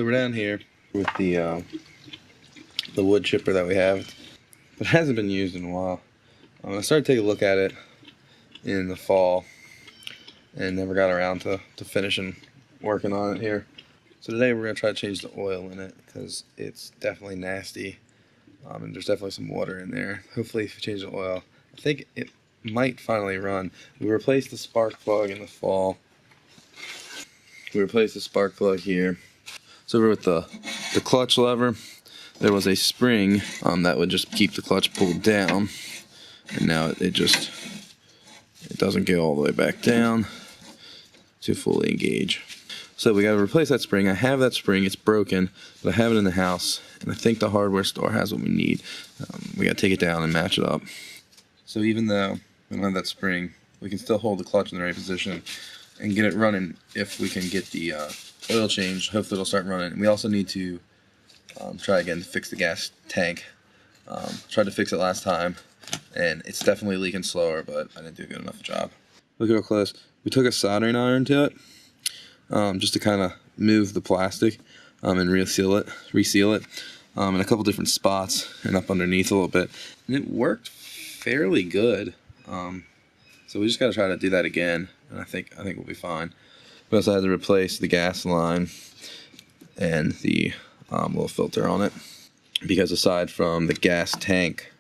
So we're down here with the wood chipper that we have. It hasn't been used in a while. I started to take a look at it in the fall and never got around to finishing working on it here. So today we're going to try to change the oil in it because it's definitely nasty, and there's definitely some water in there. Hopefully if you change the oil, I think it might finally run. We replaced the spark plug in the fall. We replaced the spark plug here. So over with the clutch lever, there was a spring that would just keep the clutch pulled down, and now it doesn't get all the way back down to fully engage. So we got to replace that spring. I have that spring, it's broken, but I have it in the house, and I think the hardware store has what we need. We got to take it down and match it up. So even though we don't have that spring, we can still hold the clutch in the right position and get it running if we can get the oil changed. Hopefully it'll start running. We also need to try again to fix the gas tank. Tried to fix it last time, and it's definitely leaking slower, but I didn't do a good enough job. Look real close. We took a soldering iron to it, just to kind of move the plastic and reseal it in a couple different spots and up underneath a little bit, and it worked fairly good. So we just got to try to do that again, and I think we'll be fine. We also had to replace the gas line and the little filter on it, because aside from the gas tank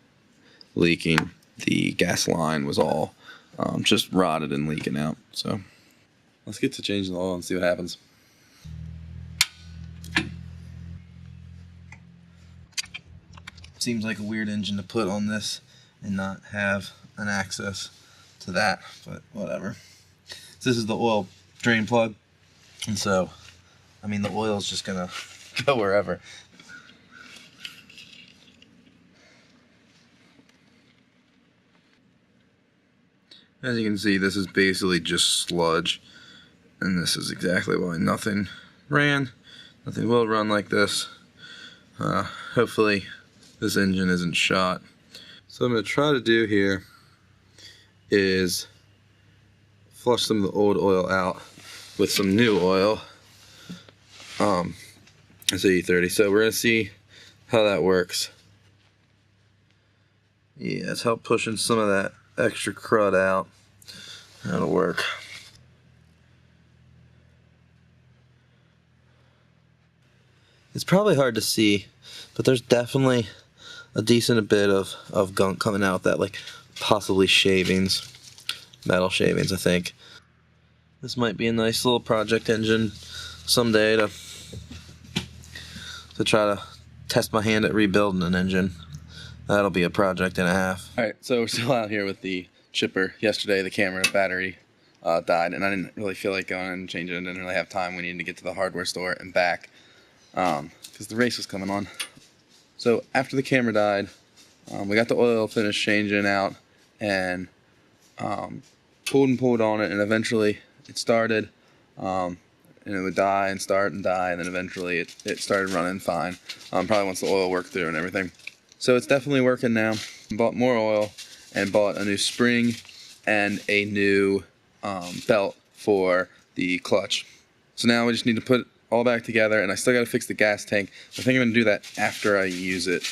leaking, the gas line was all just rotted and leaking out. So let's get to changing the oil and see what happens. Seems like a weird engine to put on this and not have an access to that, but whatever. So this is the oil drain plug, and so I mean the oil is just gonna go wherever. As you can see, this is basically just sludge, and this is exactly why nothing ran. Nothing will run like this. Hopefully this engine isn't shot. So what I'm going to try to do here is flush some of the old oil out with some new oil. It's E30, so we're going to see how that works. Yeah, it's help pushing some of that extra crud out. That'll work. It's probably hard to see, but there's definitely a decent bit of gunk coming out, that like possibly shavings, metal shavings, I think. This might be a nice little project engine someday to try to test my hand at rebuilding an engine. That'll be a project and a half. Alright, so we're still out here with the chipper. Yesterday the camera battery died, and I didn't really feel like going and changing it. I didn't really have time. We needed to get to the hardware store and back because the race was coming on. So after the camera died, we got the oil finished changing out, and pulled on it, and eventually it started, and it would die and start and die, and then eventually it started running fine, probably once the oil worked through and everything. So it's definitely working now. Bought more oil and bought a new spring and a new belt for the clutch. So now we just need to put it all back together, and I still got to fix the gas tank. I think I'm going to do that after I use it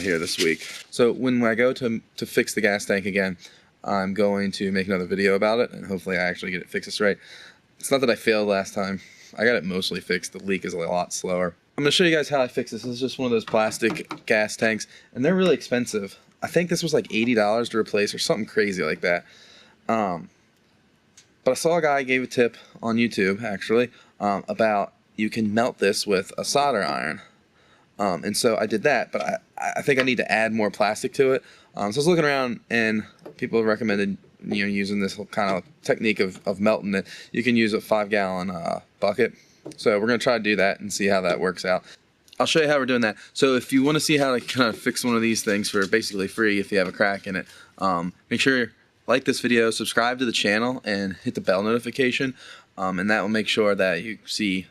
here this week. So when I go to fix the gas tank again, I'm going to make another video about it, and hopefully I actually get it fixed this right. It's not that I failed last time. I got it mostly fixed. The leak is a lot slower. I'm going to show you guys how I fix this. This is just one of those plastic gas tanks, and they're really expensive. I think this was like $80 to replace or something crazy like that. But I saw a guy gave a tip on YouTube, actually, about you can melt this with a solder iron. And so I did that, but I think I need to add more plastic to it. So I was looking around, and people have recommended using this kind of technique of melting it. You can use a 5-gallon bucket. So we're going to try to do that and see how that works out. I'll show you how we're doing that. So if you want to see how to kind of fix one of these things for basically free if you have a crack in it, make sure you like this video, subscribe to the channel, and hit the bell notification. And that will make sure that you see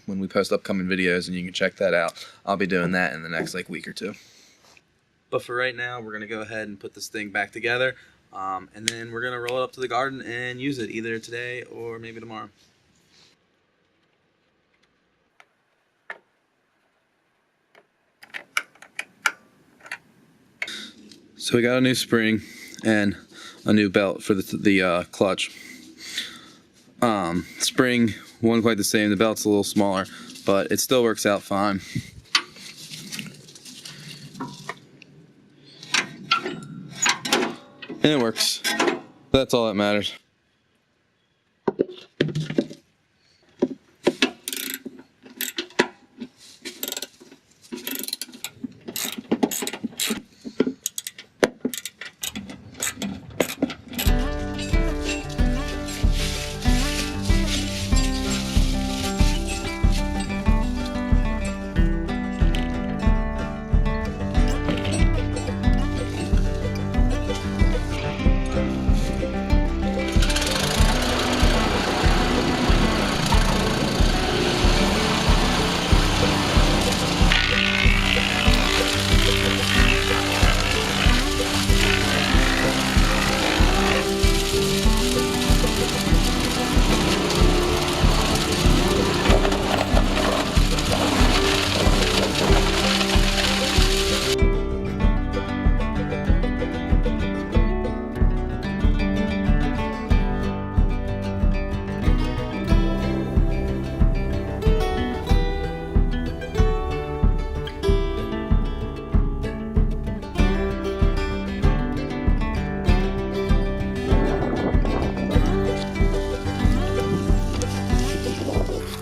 when we post upcoming videos, and you can check that out. I'll be doing that in the next week or two. But for right now, we're going to go ahead and put this thing back together, and then we're going to roll it up to the garden and use it either today or maybe tomorrow. So we got a new spring and a new belt for the clutch. Spring wasn't quite the same. The belt's a little smaller, but it still works out fine. And it works. That's all that matters.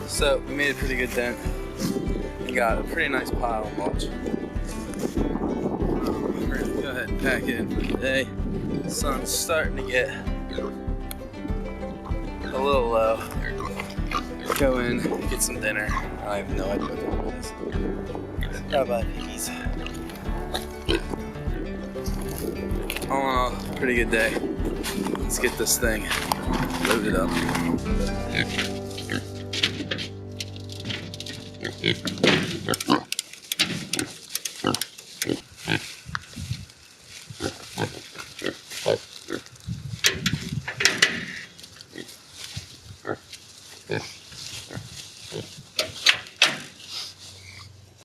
So we made a pretty good dent and got a pretty nice pile of mulch. We're gonna go ahead and pack it in for today. The sun's starting to get a little low. Go in, get some dinner. I have no idea what that is. How about these? All in all, pretty good day. Let's get this thing loaded up.